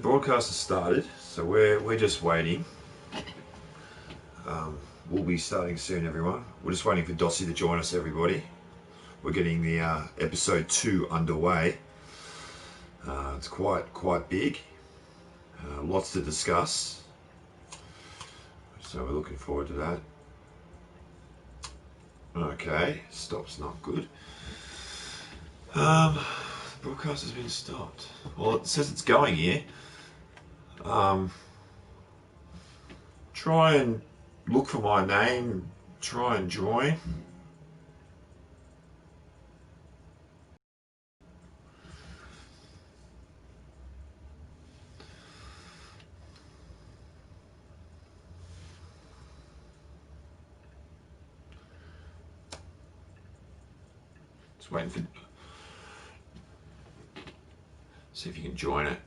broadcast has started, so we're just waiting. We'll be starting soon, everyone. We're just waiting for Dossie to join us, everybody. We're getting the episode 2 underway. It's quite big. Lots to discuss. So we're looking forward to that. Okay, stop's not good. The broadcast has been stopped. Well, it says it's going here. Try and look for my name. Try and join. Just waiting for... See if you can join it.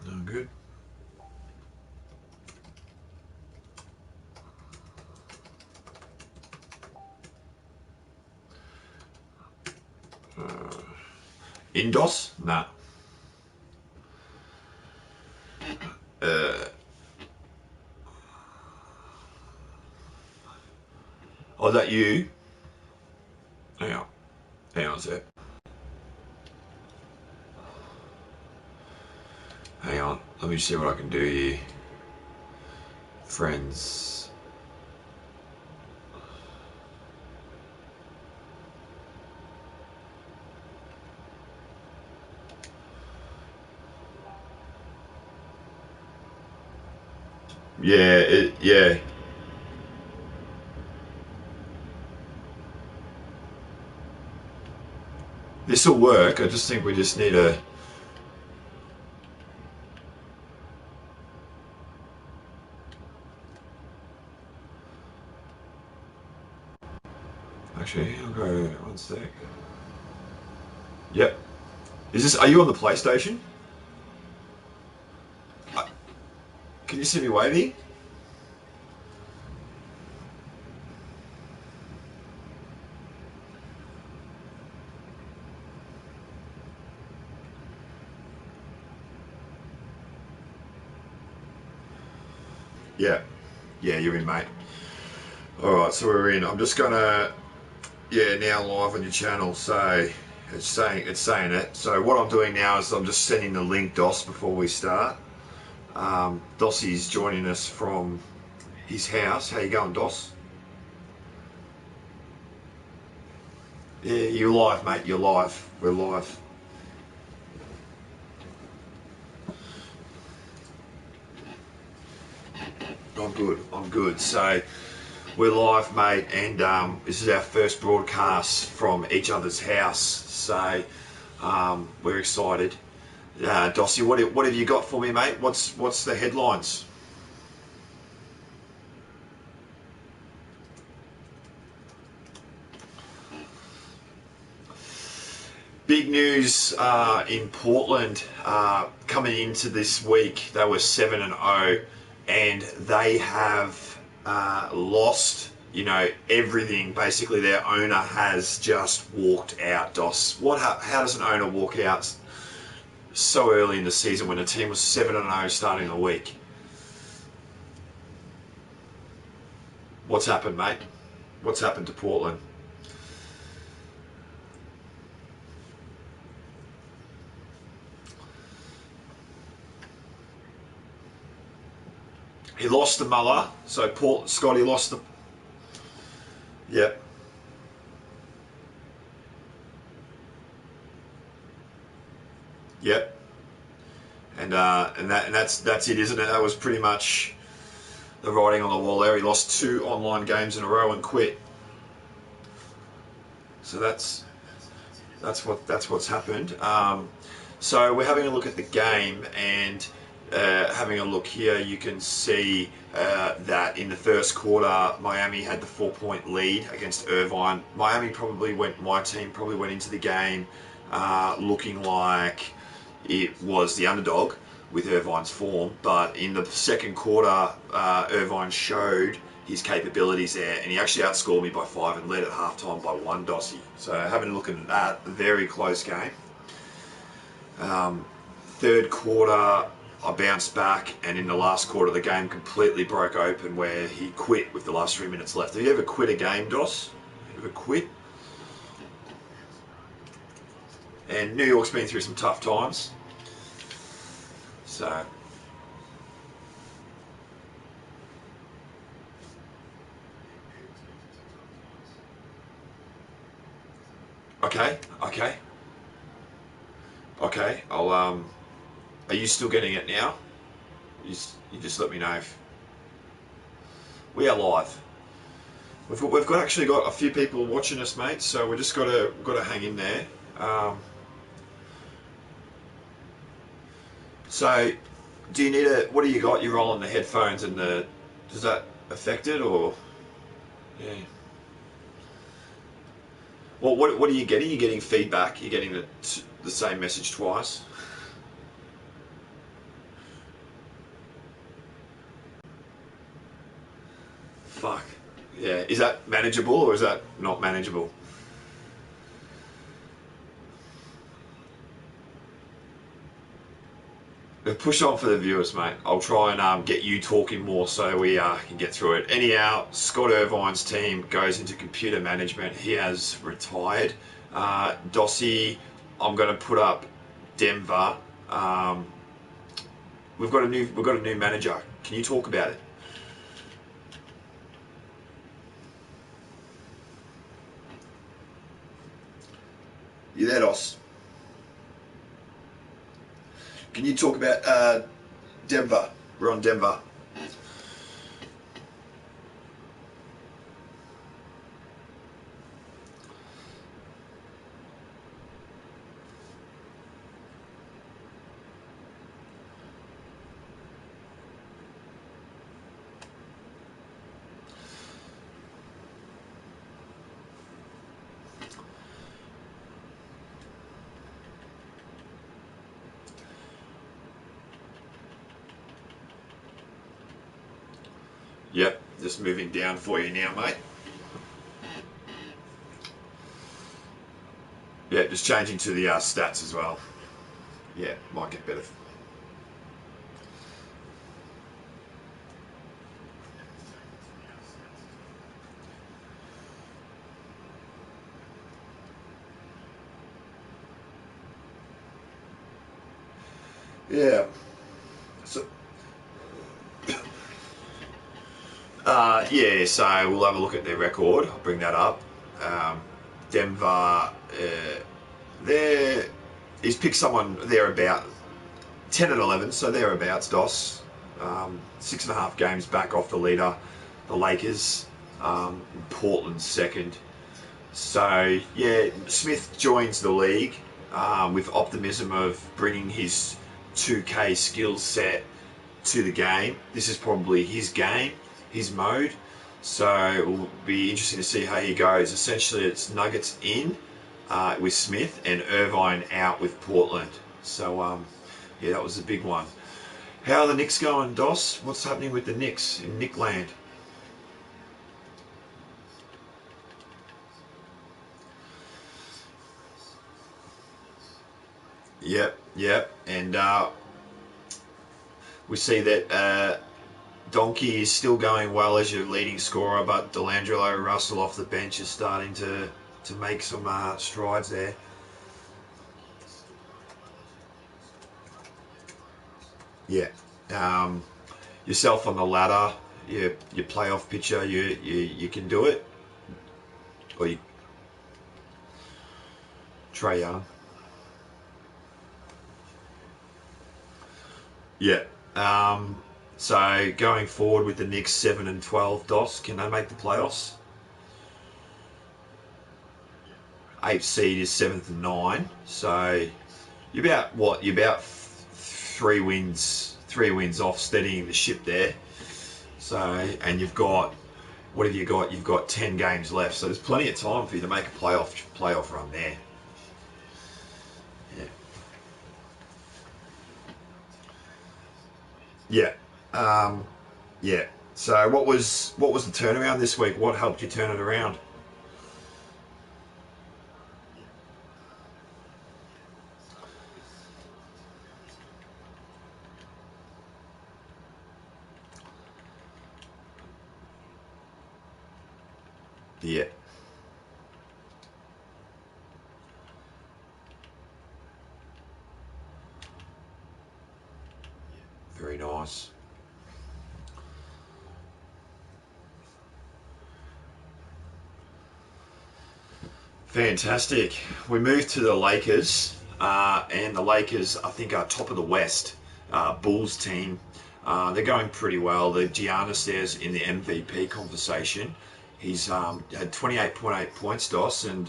No good. Indos? Nah. Oh, is that you? Hang on a sec. Hang on, let me see what I can do here. Friends. Yeah. This will work, I just think we just need a... Actually, I'll go one sec. Yep. Are you on the PlayStation? Can you see me waving? Yeah, you're in, mate. Alright, so we're in. I'm just gonna... Yeah, now live on your channel, so it's saying it. So what I'm doing now is I'm just sending the link, Dos, before we start. Dossie's joining us from his house. How you going, Dos? Yeah, you're live, mate. You're live. We're live. I'm good. So we're live, mate, and this is our first broadcast from each other's house. So we're excited. Dossie, what have you got for me, mate? What's the headlines? Big news in Portland coming into this week. They were 7-0, and they have lost, everything. Basically, their owner has just walked out. Dos, how does an owner walk out so early in the season when a team was 7-0 starting the week? What's happened, mate? What's happened to Portland? He lost the Muller, so Scotty lost the... Yep. Yep. And that's it, isn't it? That was pretty much the writing on the wall there. He lost 2 online games in a row and quit. So that's what's happened. So we're having a look at the game, and having a look here, you can see that in the first quarter, Miami had the 4-point lead against Irvine. My team probably went into the game looking like it was the underdog with Irvine's form, but in the second quarter, Irvine showed his capabilities there, and he actually outscored me by 5 and led at halftime by 1, Dossie. So having a look at that, very close game. Third quarter, I bounced back, and in the last quarter, the game completely broke open where he quit with the last 3 minutes left. Have you ever quit a game, Dos? Ever quit? And New York's been through some tough times. So, okay. Are you still getting it now? You just let me know if we are live. We've actually got a few people watching us, mate. So we just got to hang in there. So, do you need a? What do you got? You're rolling the headphones, and does that affect it or? Yeah. Well, what are you getting? You're getting feedback. You're getting the same message twice. Fuck. Yeah. Is that manageable or is that not manageable? Push on for the viewers, mate. I'll try and get you talking more so we can get through it. Anyhow, Scott Irvine's team goes into computer management. He has retired. Dossie, I'm going to put up Denver. We've got a new manager. Can you talk about it? You there, Dos? Can you talk about Denver? We're on Denver. Yep, just moving down for you now, mate. Yeah, just changing to the stats as well. Yeah, might get better. Yeah. So, yeah, so we'll have a look at their record. I'll bring that up. Denver, there, he's picked someone there about 10 and 11, so thereabouts, Dos. 6.5 games back off the leader, the Lakers. Portland's second. So, yeah, Smith joins the league with optimism of bringing his 2K skill set to the game. This is probably his game, his mode. So it will be interesting to see how he goes. Essentially, it's Nuggets in with Smith and Irvine out with Portland. So, yeah, that was a big one. How are the Knicks going, Dos? What's happening with the Knicks in Nickland? Yep. And we see that Donkey is still going well as your leading scorer, but Delandre Russell off the bench is starting to make some strides there. Yeah. Yourself on the ladder, your playoff pitcher, you can do it. Or you, Trae Young. Yeah. So going forward with the Knicks 7 and 12, Dos, can they make the playoffs? Eighth seed is 7th and 9. So you're about what? You're about 3 wins off steadying the ship there. So and you've got what have you got? You've got 10 games left. So there's plenty of time for you to make a playoff run there. Yeah. Yeah. Yeah. So what was the turnaround this week? What helped you turn it around? Yeah, very nice. Fantastic. We move to the Lakers, and the Lakers, I think, are top of the West. Bulls team, they're going pretty well. The Giannis there's in the MVP conversation. He's had 28.8 points, Dos, and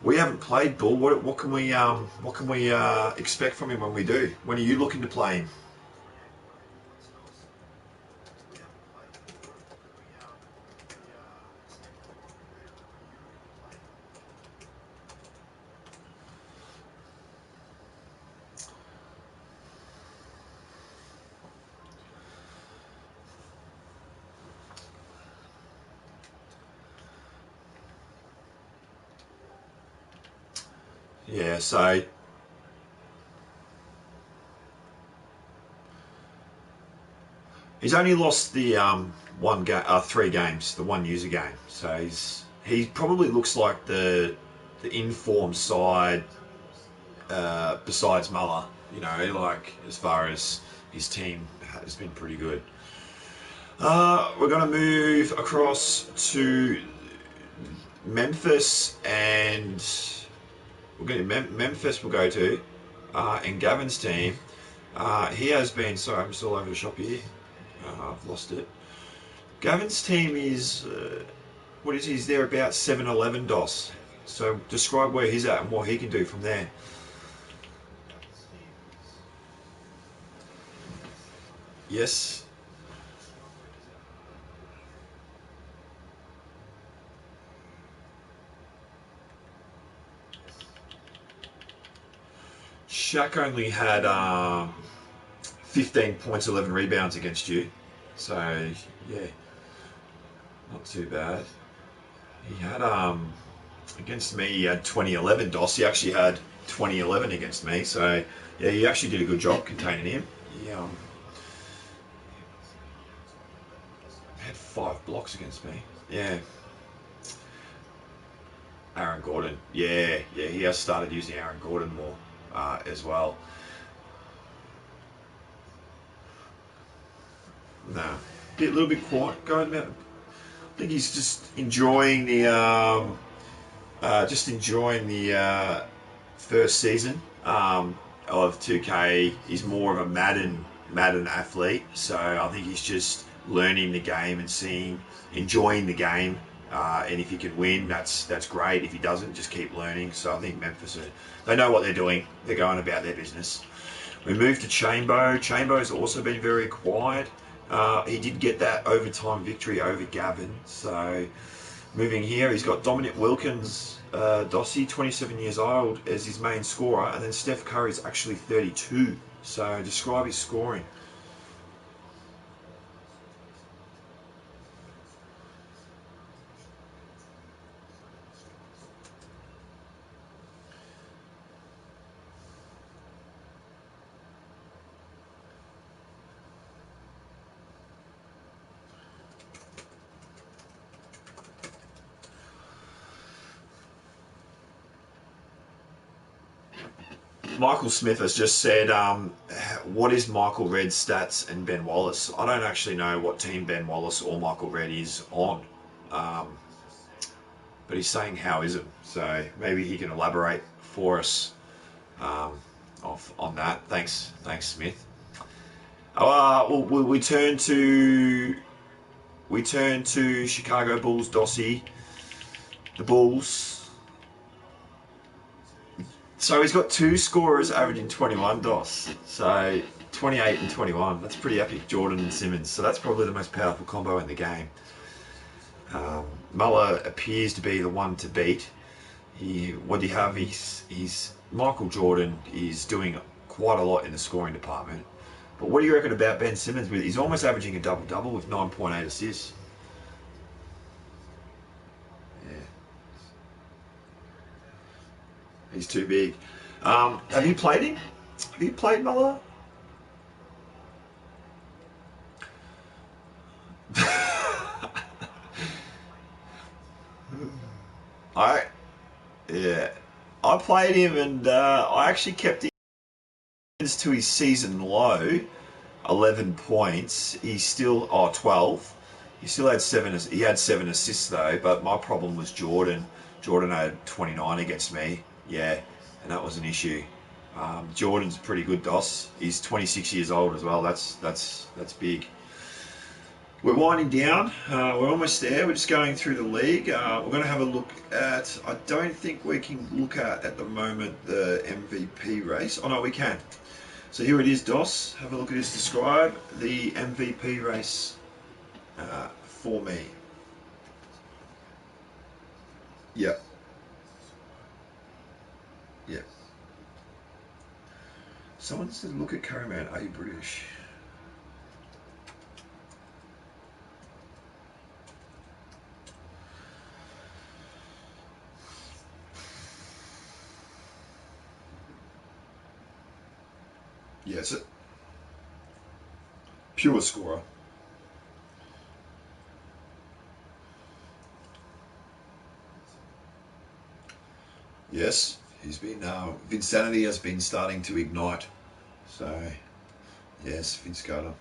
we haven't played Bull. What can we expect from him when we do? When are you looking to play him? Yeah, so he's only lost the three games, the one user game. So he probably looks like the informed side besides Muller. Like as far as his team has been pretty good. We're going to move across to Memphis, and we're going to Memphis. We'll go to and Gavin's team. He has been. Sorry, I'm still over the shop here. I've lost it. Gavin's team is what is he? He's there about 7-11 DOS. So describe where he's at and what he can do from there. Yes. Shaq only had 15 points, 11 rebounds against you. So, yeah, not too bad. He had, against me, he had 2011 DOS. He actually had 2011 against me. So, yeah, he actually did a good job containing him. He had 5 blocks against me. Yeah. Aaron Gordon. Yeah, yeah, he has started using Aaron Gordon more as well. No. Bit, a little bit quiet going about. I think he's just enjoying the first season of 2K. He's more of a Madden athlete, so I think he's just learning the game and enjoying the game. And if he can win, that's great. If he doesn't, just keep learning. So I think Memphis, they know what they're doing. They're going about their business. We moved to Chambo. Chambo's also been very quiet. He did get that overtime victory over Gavin. So moving here, he's got Dominic Wilkins, Dossie, 27 years old, as his main scorer, and then Steph Curry's actually 32. So describe his scoring. Michael Smith has just said, what is Michael Redd's stats and Ben Wallace? I don't actually know what team Ben Wallace or Michael Redd is on, um, but he's saying how is it? So maybe he can elaborate for us um, on that. Thanks, Smith. We turn to Chicago Bulls. Dossie, the Bulls. So he's got two scorers averaging 21 DOS. So 28 and 21. That's pretty epic. Jordan and Simmons. So that's probably the most powerful combo in the game. Muller appears to be the one to beat. What do you have? He's Michael Jordan is doing quite a lot in the scoring department. But what do you reckon about Ben Simmons? He's almost averaging a double-double with 9.8 assists. Yeah, he's too big. Have you played him? Have you played Muller? I yeah, I played him and I actually kept him to his season low, 11 points. He's still 12. He still had seven. He had 7 assists though. But my problem was Jordan. Jordan had 29 against me. Yeah, and that was an issue. Jordan's pretty good, Dos. He's 26 years old as well. That's big. We're winding down. We're almost there. We're just going through the league. We're going to have a look at. I don't think we can look at the moment the MVP race. Oh no, we can. So here it is, Dos. Have a look at this. Describe the MVP race for me. Yep. Yep. Someone said, look at Curryman. Are you British? Yes. Pure scorer. Yes. He's been. Vinsanity has been starting to ignite. So, yes, Vince Carter.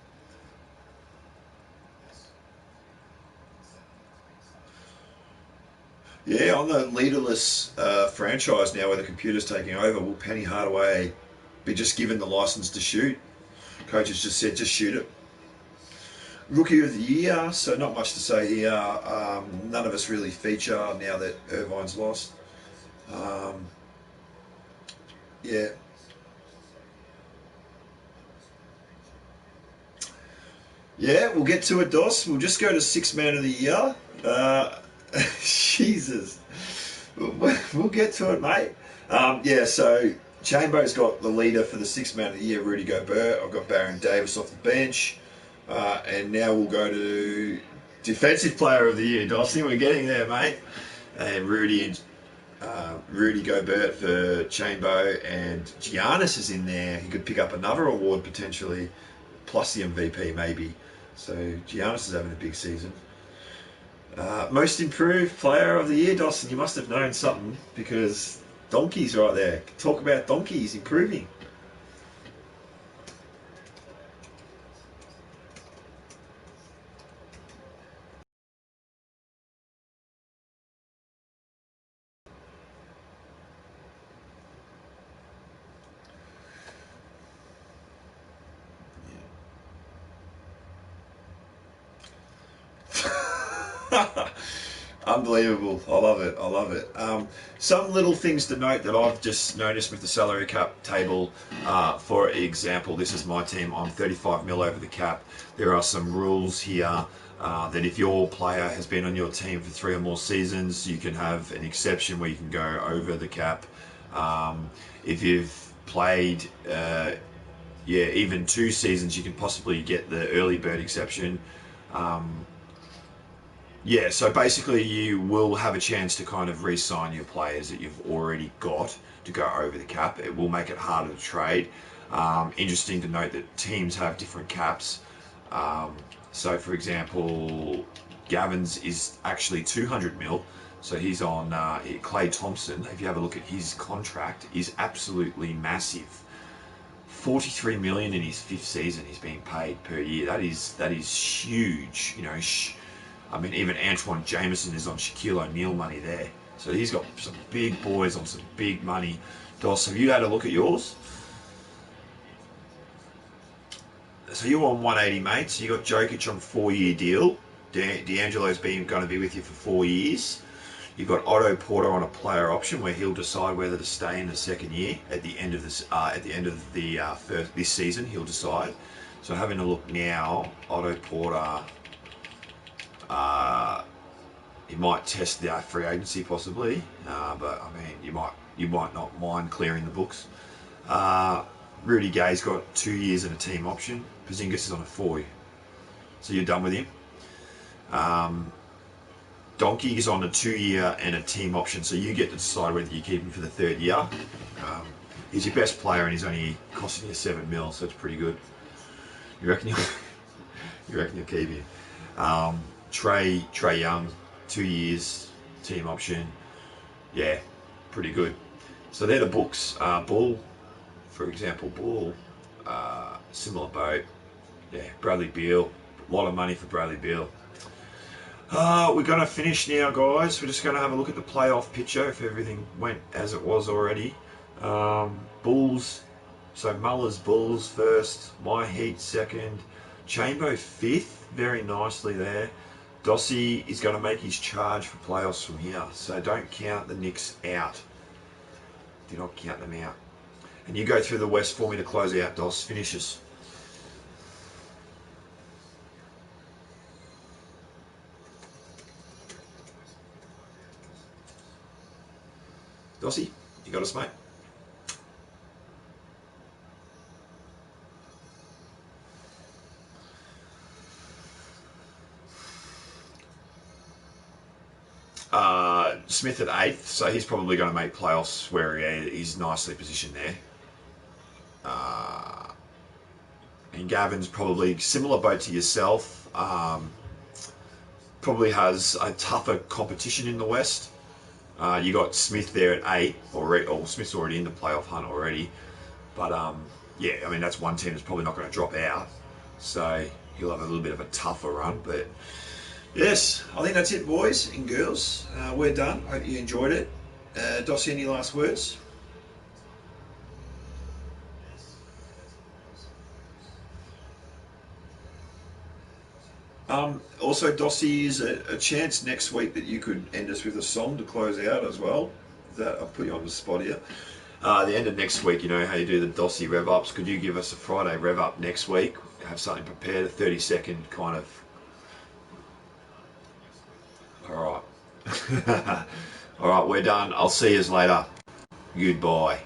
Yeah, on the leaderless franchise now where the computer's taking over, will Penny Hardaway be just given the license to shoot? Coach has just said, just shoot it. Rookie of the year, so not much to say here. None of us really feature now that Irvine's lost. Um, yeah. Yeah, we'll get to it, Dos. We'll just go to six man of the year. Uh, Jesus. We'll get to it, mate. Yeah, so Chambo's got the leader for the six man of the year, Rudy Gobert. I've got Baron Davis off the bench. And now we'll go to defensive player of the year, Dossie. We're getting there, mate. And Rudy Gobert for Chambo, and Giannis is in there. He could pick up another award potentially, plus the MVP maybe. So Giannis is having a big season. Most improved player of the year, Dawson. You must have known something because Donkey's right there. Talk about Donkey's improving. Unbelievable. I love it. I love it. Some little things to note that I've just noticed with the salary cap table. For example, this is my team. I'm 35 mil over the cap. There are some rules here that if your player has been on your team for 3 or more seasons, you can have an exception where you can go over the cap. If you've played, even 2 seasons, you can possibly get the early bird exception. Um, yeah, so basically you will have a chance to kind of re-sign your players that you've already got to go over the cap. It will make it harder to trade. Interesting to note that teams have different caps. Um, so for example, Gavin's is actually 200 mil. So he's on Clay Thompson. If you have a look at his contract, is absolutely massive. 43 million in his fifth season he's being paid per year. That is huge. I mean, even Antoine Jameson is on Shaquille O'Neal money there. So he's got some big boys on some big money. Dos, have you had a look at yours? So you're on 180, mate. So you got Jokic on 4 year deal. D'Angelo's going to be with you for 4 years. You've got Otto Porter on a player option where he'll decide whether to stay in the second year. At the end of the first this season, he'll decide. So having a look now, Otto Porter. Uh, he might test the free agency possibly, but I mean you might not mind clearing the books. Uh, Rudy Gay's got 2 years and a team option. Porzingis is on a 4. So you're done with him. Doncic is on a 2-year and a team option, so you get to decide whether you keep him for the 3rd year. He's your best player and he's only costing you $7 million, so it's pretty good. You reckon you'll keep him? Trae Young, 2 years, team option. Yeah, pretty good. So they're the books. Bull, for example, similar boat. Yeah, Bradley Beal, a lot of money for Bradley Beal. We're going to finish now, guys. We're just going to have a look at the playoff picture if everything went as it was already. Bulls, so Muller's Bulls first, my Heat second, Chambo 5th, very nicely there. Dossie is going to make his charge for playoffs from here, so don't count the Knicks out. Do not count them out. And you go through the West for me to close out, Dos. Finishes. Dossie, you got us, mate? Smith at 8th, so he's probably going to make playoffs where he's nicely positioned there. And Gavin's probably similar boat to yourself. Probably has a tougher competition in the West. You got Smith there at 8 already, or Smith's already in the playoff hunt already. But yeah, I mean that's one team that's probably not going to drop out, so he'll have a little bit of a tougher run. But yes, I think that's it, boys and girls. We're done. Hope you enjoyed it. Dossie, any last words? Also, Dossie, is a chance next week that you could end us with a song to close out as well. That I'll put you on the spot here. The end of next week, you know how you do the Dossie rev ups. Could you give us a Friday rev up next week? Have something prepared, a 30-second kind of. All right. All right, we're done. I'll see you later. Goodbye.